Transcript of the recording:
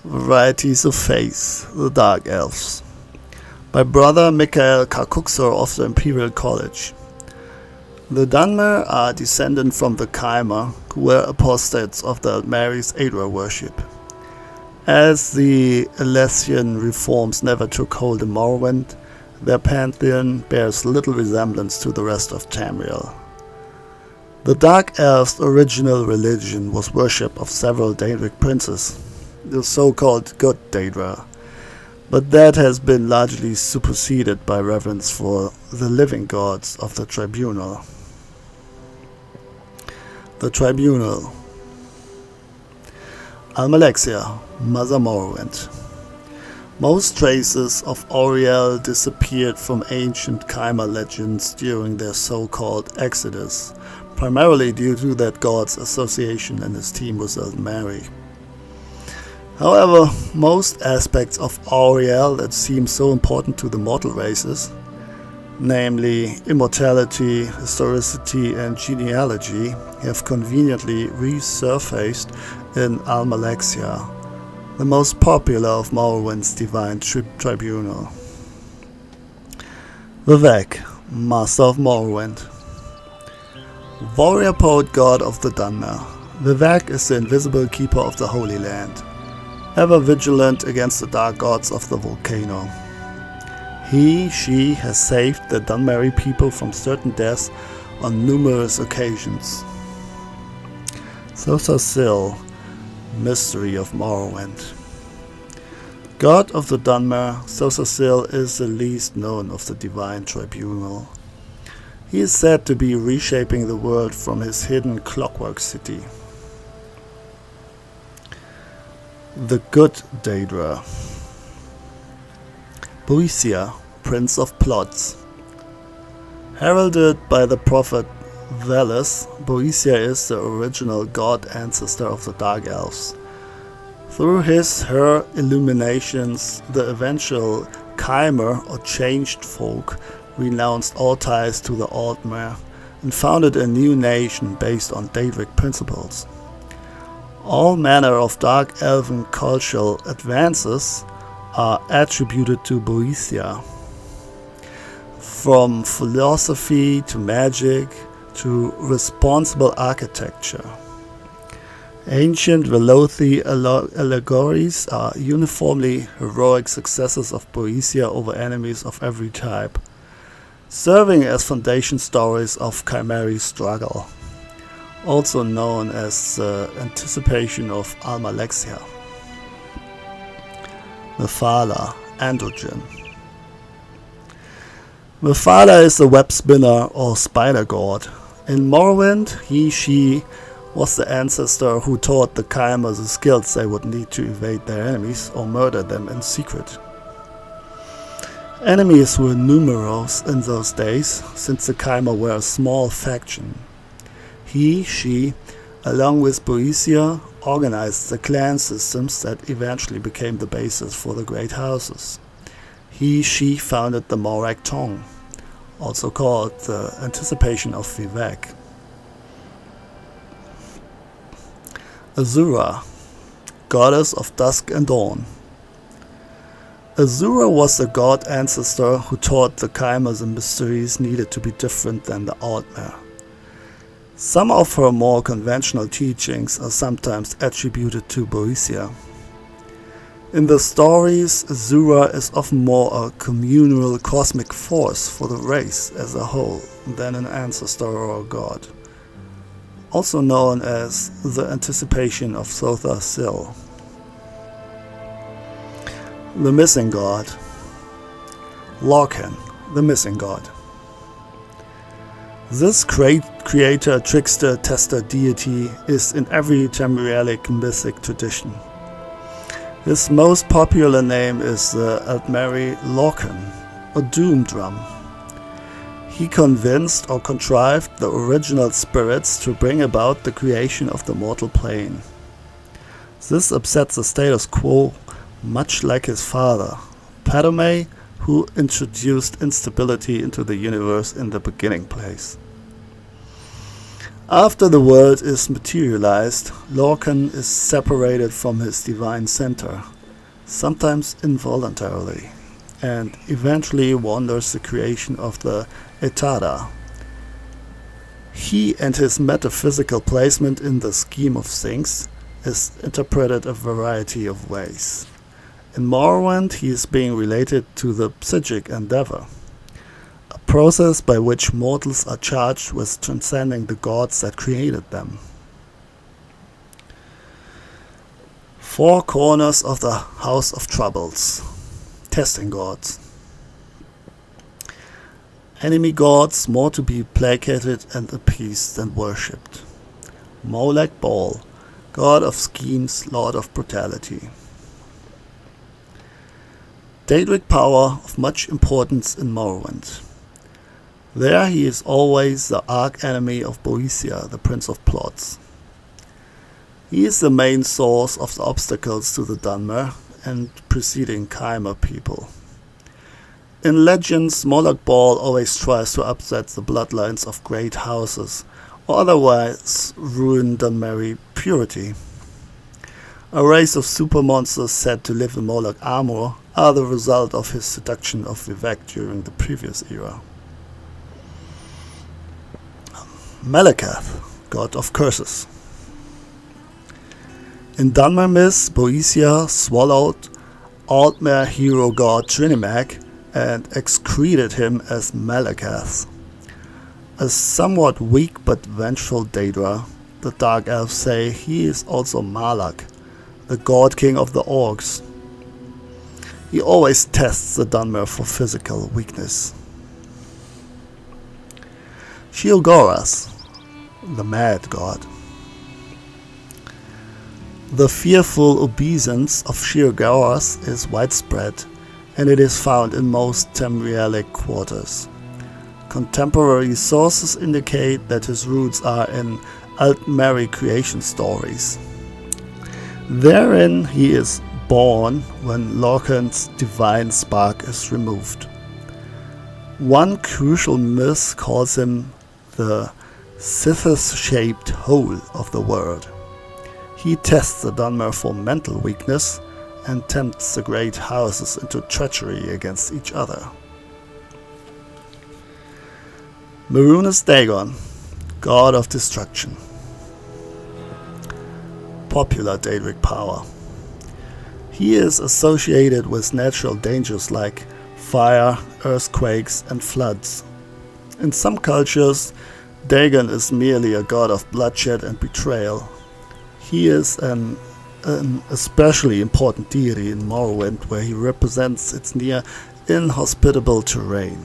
Varieties of Faith, the Dark Elves, by Brother Michael Karkuxor of the Imperial College. The Dunmer are descended from the Kaimer, who were apostates of the Altmary's Adra worship. As the Alessian reforms never took hold in Morrowind, their pantheon bears little resemblance to the rest of Tamriel. The Dark Elves' original religion was worship of several Daedric princes, the so-called Good Daedra, but that has been largely superseded by reverence for the living gods of the Tribunal. The Tribunal. Almalexia, Mother Morrowind. Most traces of Auriel disappeared from ancient Kaimer legends during their so-called exodus, primarily due to that god's association and esteem with Altmary. However, most aspects of Auriel that seem so important to the mortal races, namely immortality, historicity and genealogy, have conveniently resurfaced in Almalexia, the most popular of Morrowind's divine tribunal. Vivek, Master of Morrowind. Warrior poet god of the Dunmer, Vivek is the invisible keeper of the Holy Land, ever vigilant against the dark gods of the volcano. She has saved the Dunmeri people from certain deaths on numerous occasions. Thotha mystery of Morrowind. God of the Dunmer, Thotha is the least known of the divine tribunal. He is said to be reshaping the world from his hidden clockwork city. The Good Daedra. Boisia, Prince of Plots. Heralded by the prophet Veles, Boisia is the original god ancestor of the Dark Elves. Through her illuminations, the eventual Kaimer or changed folk renounced all ties to the Altmer and founded a new nation based on Daedric principles. All manner of dark elven cultural advances are attributed to Boisia, from philosophy to magic to responsible architecture. Ancient Velothi allegories are uniformly heroic successes of Boisia over enemies of every type, serving as foundation stories of Chimeri's struggle, also known as the anticipation of Almalexia. Mephala, androgen. Mephala is the web spinner or spider god. In Morrowind, she was the ancestor who taught the Kaimer the skills they would need to evade their enemies or murder them in secret. Enemies were numerous in those days, since the Kaimer were a small faction. She, along with Boisia, organized the clan systems that eventually became the basis for the Great Houses. She founded the Morak Tong, also called the Anticipation of Vivek. Azura, Goddess of Dusk and Dawn. Azura was the god ancestor who taught the Kaimer the mysteries needed to be different than the Altmer. Some of her more conventional teachings are sometimes attributed to Boisia. In the stories, Azura is often more a communal cosmic force for the race as a whole than an ancestor or a god, also known as the Anticipation of Thotha Sil. The Missing God. Lorcan, the Missing God. This creator, trickster, tester deity is in every Tamrielic mythic tradition. His most popular name is the Altmary Lorcan, a doom drum. He convinced or contrived the original spirits to bring about the creation of the mortal plane. This upsets the status quo, much like his father, Padome, who introduced instability into the universe in the beginning place. After the world is materialized, Lorcan is separated from his divine center, sometimes involuntarily, and eventually wanders the creation of the Etada. He and his metaphysical placement in the scheme of things is interpreted a variety of ways. In Morrowind, he is being related to the psychic endeavor, a process by which mortals are charged with transcending the gods that created them. Four corners of the House of Troubles. Testing gods. Enemy gods more to be placated and appeased than worshipped. Molech Baal, god of schemes, lord of brutality. Daedric power of much importance in Morrowind. There he is always the arch-enemy of Boeotia, the prince of plots. He is the main source of the obstacles to the Dunmer and preceding Chimer people. In legends, Molech Baal always tries to upset the bloodlines of great houses, or otherwise ruin Dunmeri purity. A race of super monsters said to live in Molech armor are the result of his seduction of Vivek during the previous era. Malekath, god of curses. In Dunmer myths, Boeotia swallowed Altmer hero god Trinimag and excreted him as Malekath. A somewhat weak but vengeful Daedra, the Dark Elves say he is also Malak, the god king of the orcs. He always tests the Dunmer for physical weakness. Sheogorath, the mad god. The fearful obeisance of Sheogorath is widespread, and it is found in most Tamrielic quarters. Contemporary sources indicate that his roots are in Altmeri creation stories. Therein he is born when Lorkhan's divine spark is removed. One crucial myth calls him the Sithis-shaped hole of the world. He tests the Dunmer for mental weakness and tempts the great houses into treachery against each other. Marunas Dagon, god of destruction. Popular Daedric power. He is associated with natural dangers like fire, earthquakes, and floods. In some cultures, Dagon is merely a god of bloodshed and betrayal. He is an especially important deity in Morrowind, where he represents its near inhospitable terrain.